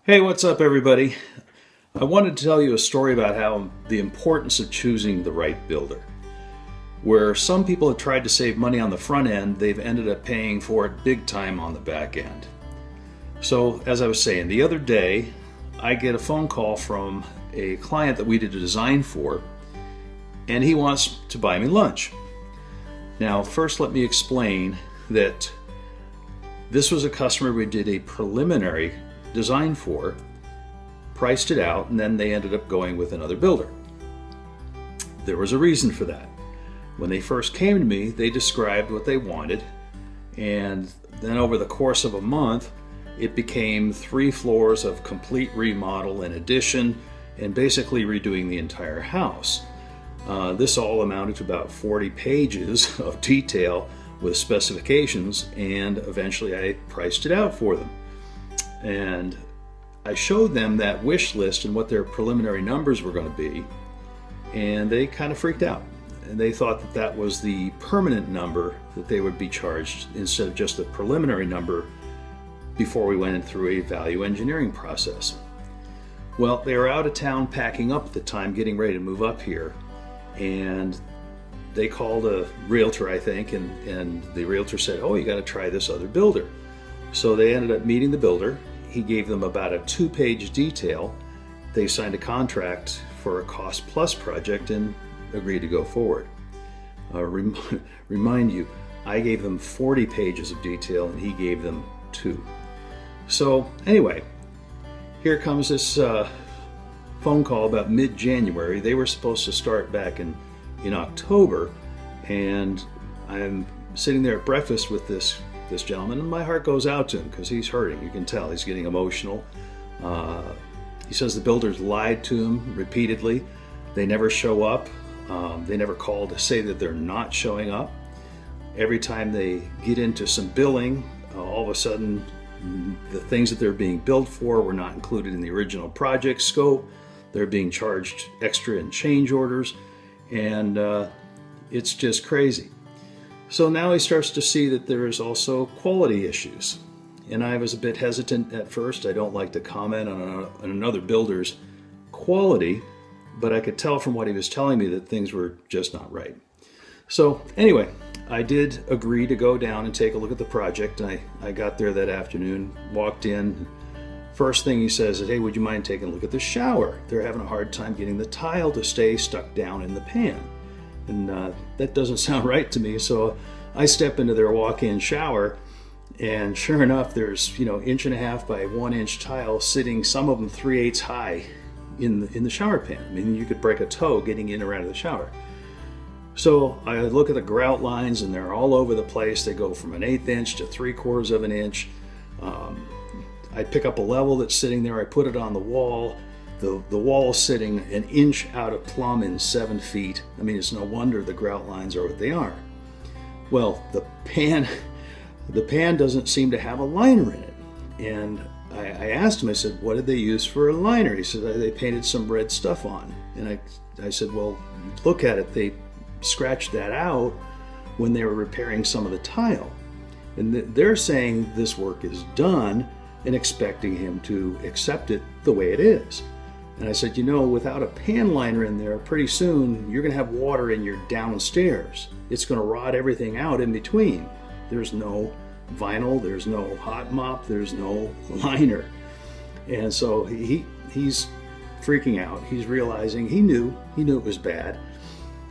Hey, what's up, everybody? I wanted to tell you a story about how the importance of choosing the right builder. Where some people have tried to save money on the front end, they've ended up paying for it big time on the back end. So, as I was saying, the other day, I get a phone call from a client that we did a design for, and he wants to buy me lunch. Now, first, let me explain that this was a customer we did a preliminary design for, priced it out, and then they ended up going with another builder. There was a reason for that. When they first came to me, they described what they wanted, and then over the course of a month, it became 3 floors of complete remodel and addition, and basically redoing the entire house. This all amounted to about 40 pages of detail with specifications, and eventually I priced it out for them. And I showed them that wish list and what their preliminary numbers were going to be, and they kind of freaked out. And they thought that that was the permanent number that they would be charged instead of just the preliminary number before we went through a value engineering process. Well, they were out of town packing up at the time, getting ready to move up here, and they called a realtor, I think, and the realtor said, "Oh, you got to try this other builder." So they ended up meeting the builder. He gave them about a 2-page detail. They signed a contract for a cost plus project and agreed to go forward. Remind you, I gave them 40 pages of detail and he gave them 2. So anyway, here comes this phone call about mid-January. They were supposed to start back in October, and I'm sitting there at breakfast with this gentleman, and my heart goes out to him because he's hurting. You can tell he's getting emotional. He says the builders lied to him repeatedly. They never show up. They never call to say that they're not showing up. Every time they get into some billing, all of a sudden the things that they're being billed for were not included in the original project scope. They're being charged extra in change orders, and it's just crazy. So now he starts to see that there is also quality issues. And I was a bit hesitant at first. I don't like to comment on another builder's quality, but I could tell from what he was telling me that things were just not right. So anyway, I did agree to go down and take a look at the project. I got there that afternoon, walked in. First thing he says is, "Hey, would you mind taking a look at the shower? They're having a hard time getting the tile to stay stuck down in the pan." And that doesn't sound right to me. So I step into their walk-in shower, and sure enough, there's 1.5 by 1 inch tile sitting, some of them 3/8 high, in the shower pan. I mean, you could break a toe getting in or out of the shower. So I look at the grout lines, and they're all over the place. They go from 1/8 inch to 3/4 of an inch. I pick up a level that's sitting there. I put it on the wall. The wall sitting 1 inch out of plumb in 7 feet. I mean, it's no wonder the grout lines are what they are. Well, the pan doesn't seem to have a liner in it. And I asked him, I said, "What did they use for a liner?" He said, "They painted some red stuff on." And I said, "Well, look at it. They scratched that out when they were repairing some of the tile." And they're saying this work is done and expecting him to accept it the way it is. And I said, without a pan liner in there, pretty soon you're going to have water in your downstairs. It's going to rot everything out in between. There's no vinyl, there's no hot mop, there's no liner. And so he's freaking out. He's realizing he knew it was bad.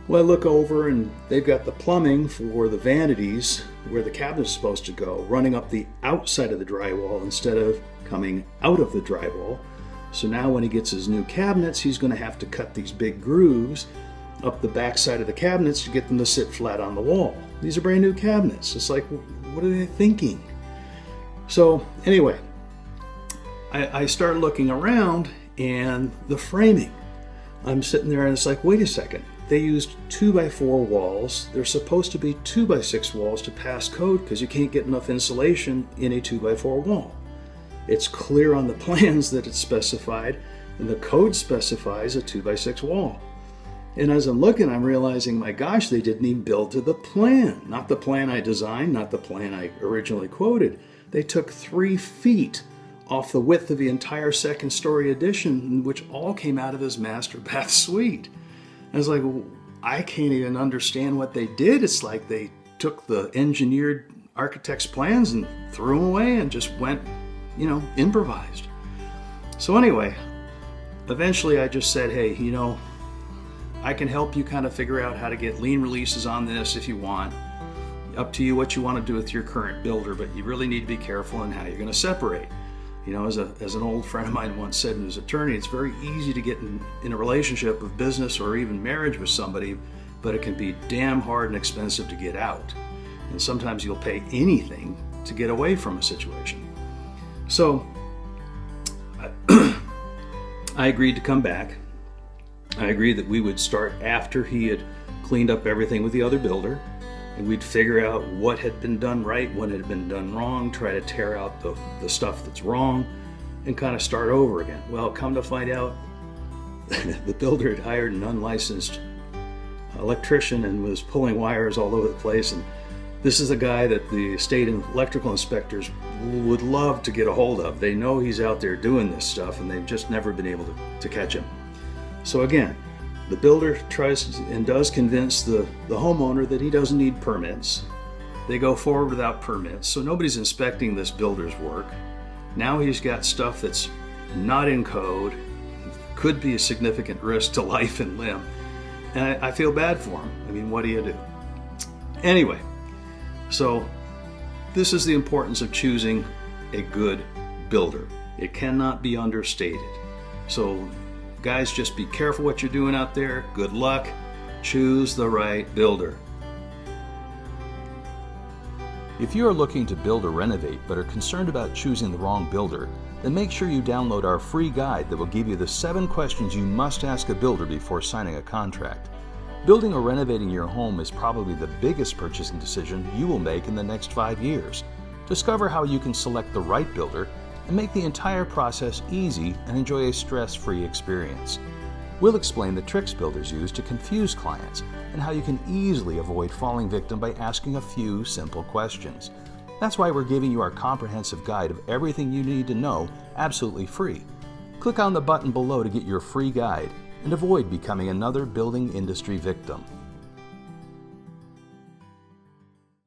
Well, I look over, and they've got the plumbing for the vanities where the cabinet's supposed to go running up the outside of the drywall instead of coming out of the drywall. So now when he gets his new cabinets, he's going to have to cut these big grooves up the back side of the cabinets to get them to sit flat on the wall. These are brand new cabinets. It's like, what are they thinking? So anyway, I start looking around, and the framing. I'm sitting there, and it's like, wait a second. They used 2x4 walls. They're supposed to be 2x6 walls to pass code because you can't get enough insulation in a 2x4 wall. It's clear on the plans that it's specified, and the code specifies a 2x6 wall. And as I'm looking, I'm realizing, my gosh, they didn't even build to the plan. Not the plan I designed, not the plan I originally quoted. They took 3 feet off the width of the entire second story addition, which all came out of his master bath suite. I was like, well, I can't even understand what they did. It's like they took the engineered architect's plans and threw them away and just went, improvised. So anyway, eventually I just said, hey, I can help you kind of figure out how to get lien releases on this if you want. Up to you what you want to do with your current builder, but you really need to be careful in how you're going to separate. As an old friend of mine once said, as an attorney, it's very easy to get in a relationship of business or even marriage with somebody, but it can be damn hard and expensive to get out. And sometimes you'll pay anything to get away from a situation. So I agreed to come back. I agreed that we would start after he had cleaned up everything with the other builder, and we'd figure out what had been done right, what had been done wrong, try to tear out the stuff that's wrong, and kind of start over again. Well, come to find out, the builder had hired an unlicensed electrician and was pulling wires all over the place, and this is a guy that the state electrical inspectors would love to get a hold of. They know he's out there doing this stuff, and they've just never been able to catch him. So again, the builder tries and does convince the homeowner that he doesn't need permits. They go forward without permits, so nobody's inspecting this builder's work. Now he's got stuff that's not in code, could be a significant risk to life and limb, and I feel bad for him. I mean, what do you do? Anyway, so this is the importance of choosing a good builder. It cannot be understated. So guys, just be careful what you're doing out there. Good luck. Choose the right builder. If you are looking to build or renovate but are concerned about choosing the wrong builder, then make sure you download our free guide that will give you the 7 questions you must ask a builder before signing a contract. Building or renovating your home is probably the biggest purchasing decision you will make in the next 5 years. Discover how you can select the right builder and make the entire process easy and enjoy a stress-free experience. We'll explain the tricks builders use to confuse clients and how you can easily avoid falling victim by asking a few simple questions. That's why we're giving you our comprehensive guide of everything you need to know absolutely free. Click on the button below to get your free guide and avoid becoming another building industry victim.